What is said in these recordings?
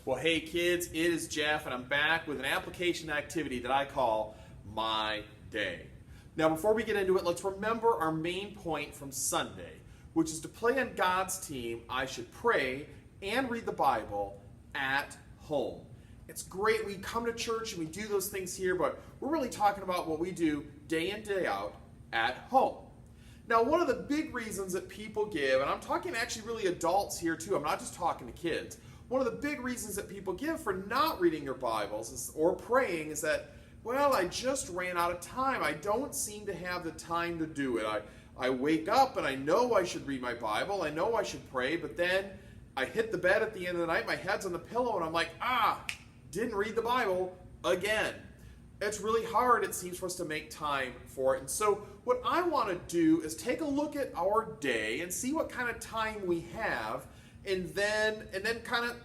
Well, hey kids, it is Jeff, and I'm back with an application activity that I call My Day. Now, before we get into it, let's remember our main point from Sunday, which is to play on God's team. I should pray and read the Bible at home. It's great. We come to church and we do those things here, but we're really talking about what we do day in, day out at home. Now, one of the big reasons that people give, and I'm talking actually really adults here too, I'm not just talking to kids. One of the big reasons that people give for not reading their Bibles or praying is that, well, I just ran out of time. I don't seem to have the time to do it. I wake up and I know I should read my Bible. I know I should pray, but then I hit the bed at the end of the night, my head's on the pillow, and I'm like, didn't read the Bible again. It's really hard, it seems, for us to make time for it. And so what I want to do is take a look at our day and see what kind of time we have, and then kind of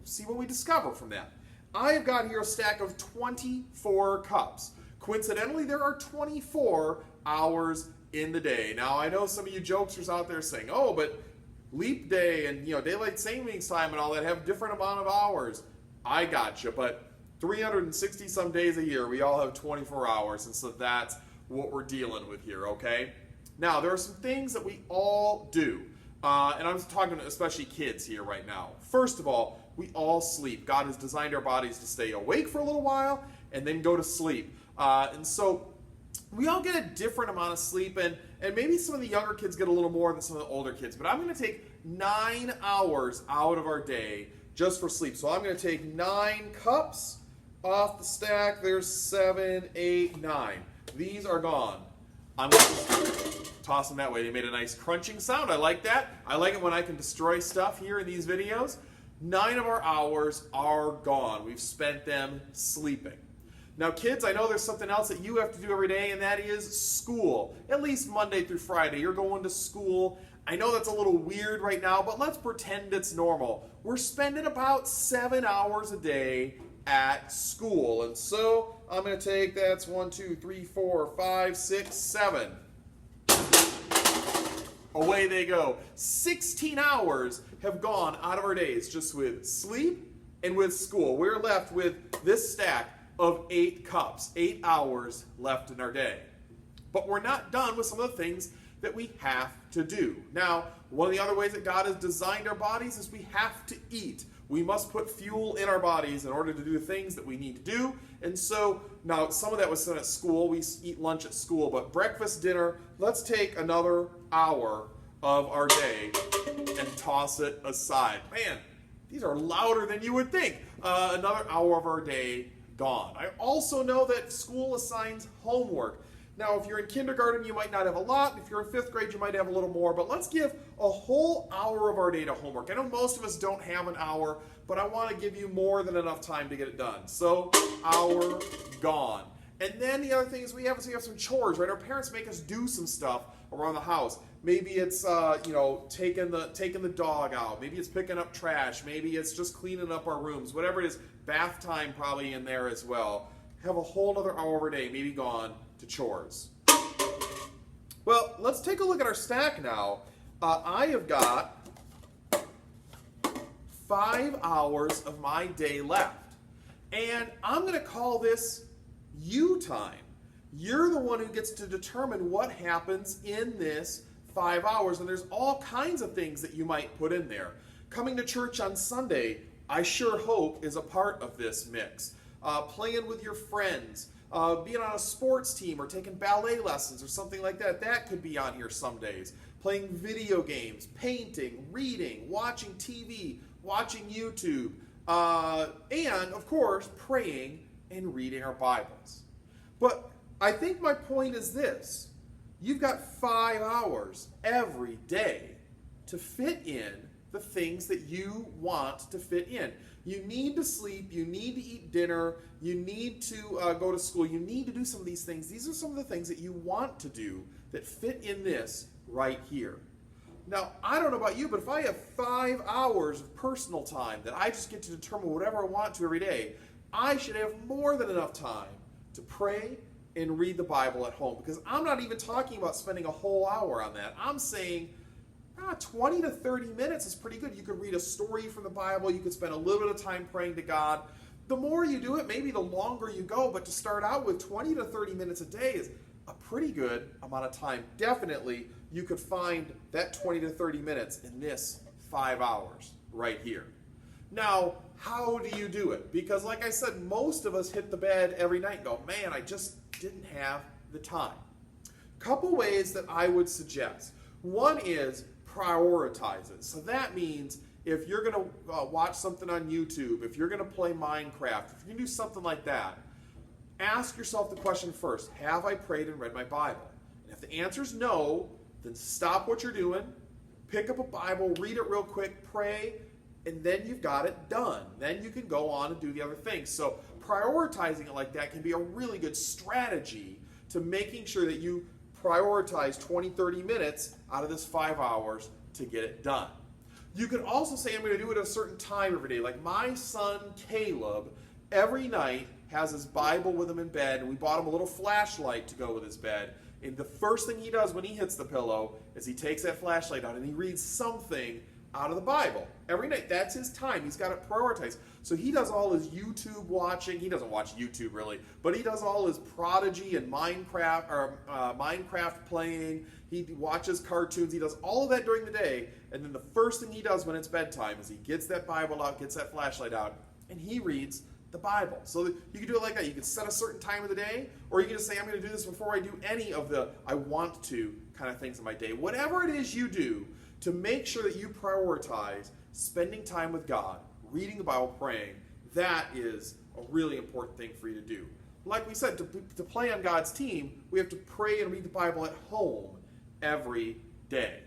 see what we discover from that. I have got here a stack of 24 cups. Coincidentally, there are 24 hours in the day. Now, I know some of you jokesters out there saying, oh, but leap day and daylight savings time and all that have different amount of hours. I got you, but 360 some days a year, we all have 24 hours, and so that's what we're dealing with here, okay? Now, there are some things that we all do. And I'm talking especially kids here right now. First of all, we all sleep. God has designed our bodies to stay awake for a little while and then go to sleep. And so we all get a different amount of sleep, and maybe some of the younger kids get a little more than some of the older kids. But I'm going to take 9 hours out of our day just for sleep. So I'm going to take 9 cups off the stack. There's 7, 8, 9. These are gone. I'm going to toss them that way. They made a nice crunching sound. I like that. I like it when I can destroy stuff here in these videos. 9 of our hours are gone. We've spent them sleeping. Now, kids, I know there's something else that you have to do every day, and that is school. At least Monday through Friday, you're going to school. I know that's a little weird right now, but let's pretend it's normal. We're spending about 7 hours a day at school. And so I'm going to take, that's 1, 2, 3, 4, 5, 6, 7. Away they go. 16 hours have gone out of our days just with sleep and with school. We're left with this stack of 8 cups, 8 hours left in our day. But we're not done with some of the things that we have to do. Now, one of the other ways that God has designed our bodies is we have to eat. We must put fuel in our bodies in order to do the things that we need to do. And so, now some of that was done at school. We eat lunch at school, but breakfast, dinner, let's take another hour of our day and toss it aside. Man, these are louder than you would think. Another hour of our day gone. I also know that school assigns homework. Now, if you're in kindergarten, you might not have a lot. If you're in 5th grade, you might have a little more. But let's give a whole hour of our day to homework. I know most of us don't have an hour, but I want to give you more than enough time to get it done. So, hour gone. And then the other thing is we have some chores, right? Our parents make us do some stuff around the house. Maybe it's taking the dog out. Maybe it's picking up trash. Maybe it's just cleaning up our rooms. Whatever it is, bath time probably in there as well. Have a whole other hour of our day maybe gone to chores. Well, let's take a look at our stack now. I have got 5 hours of my day left. And I'm going to call this you time. You're the one who gets to determine what happens in this 5 hours. And there's all kinds of things that you might put in there. Coming to church on Sunday, I sure hope, is a part of this mix. Playing with your friends, being on a sports team or taking ballet lessons or something like that. That could be on here some days. Playing video games, painting, reading, watching TV, watching YouTube, and, of course, praying and reading our Bibles. But I think my point is this. You've got 5 hours every day to fit in the things that you want to fit in. You need to sleep, you need to eat dinner, you need to go to school, you need to do some of these things. These are some of the things that you want to do that fit in this right here. Now, I don't know about you, but if I have 5 hours of personal time that I just get to determine whatever I want to every day, I should have more than enough time to pray and read the Bible at home. Because I'm not even talking about spending a whole hour on that. I'm saying 20 to 30 minutes is pretty good. You could read a story from the Bible. You could spend a little bit of time praying to God. The more you do it, maybe the longer you go. But to start out with 20 to 30 minutes a day is a pretty good amount of time. Definitely, you could find that 20 to 30 minutes in this 5 hours right here. Now, how do you do it? Because like I said, most of us hit the bed every night and go, man, I just didn't have the time. Couple ways that I would suggest. One is prioritize it. So that means if you're going to watch something on YouTube, if you're going to play Minecraft, if you can do something like that, ask yourself the question first, have I prayed and read my Bible? And if the answer is no, then stop what you're doing, pick up a Bible, read it real quick, pray, and then you've got it done. Then you can go on and do the other things. So prioritizing it like that can be a really good strategy to making sure that you prioritize 20, 30 minutes out of this 5 hours to get it done. You could also say, I'm going to do it at a certain time every day. Like my son Caleb, every night has his Bible with him in bed, and we bought him a little flashlight to go with his bed. And the first thing he does when he hits the pillow is he takes that flashlight out and he reads something out of the Bible every night. That's his time. He's got it prioritized. So he does all his YouTube watching. He doesn't watch YouTube really, but he does all his Prodigy and Minecraft playing. He watches cartoons. He does all of that during the day. And then the first thing he does when it's bedtime is he gets that Bible out, gets that flashlight out, and he reads the Bible. So you can do it like that. You can set a certain time of the day, or you can just say, I'm going to do this before I do any of the I want to kind of things in my day. Whatever it is you do to make sure that you prioritize spending time with God, reading the Bible, praying, that is a really important thing for you to do. Like we said, to play on God's team, we have to pray and read the Bible at home every day.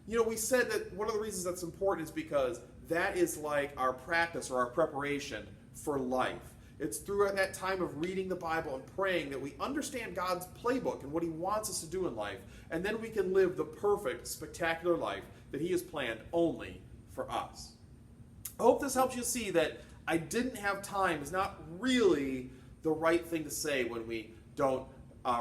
You know, we said that one of the reasons that's important is because that is like our practice or our preparation for life. It's through that time of reading the Bible and praying that we understand God's playbook and what He wants us to do in life, and then we can live the perfect, spectacular life that He has planned only for us. I hope this helps you see that I didn't have time is not really the right thing to say when we don't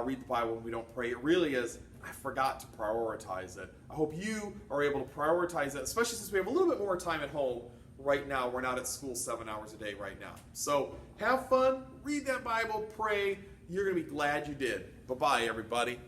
read the Bible, when we don't pray. It really is, I forgot to prioritize it. I hope you are able to prioritize it, especially since we have a little bit more time at home right now. We're not at school 7 hours a day right now. So have fun, read that Bible, pray. You're going to be glad you did. Bye-bye, everybody.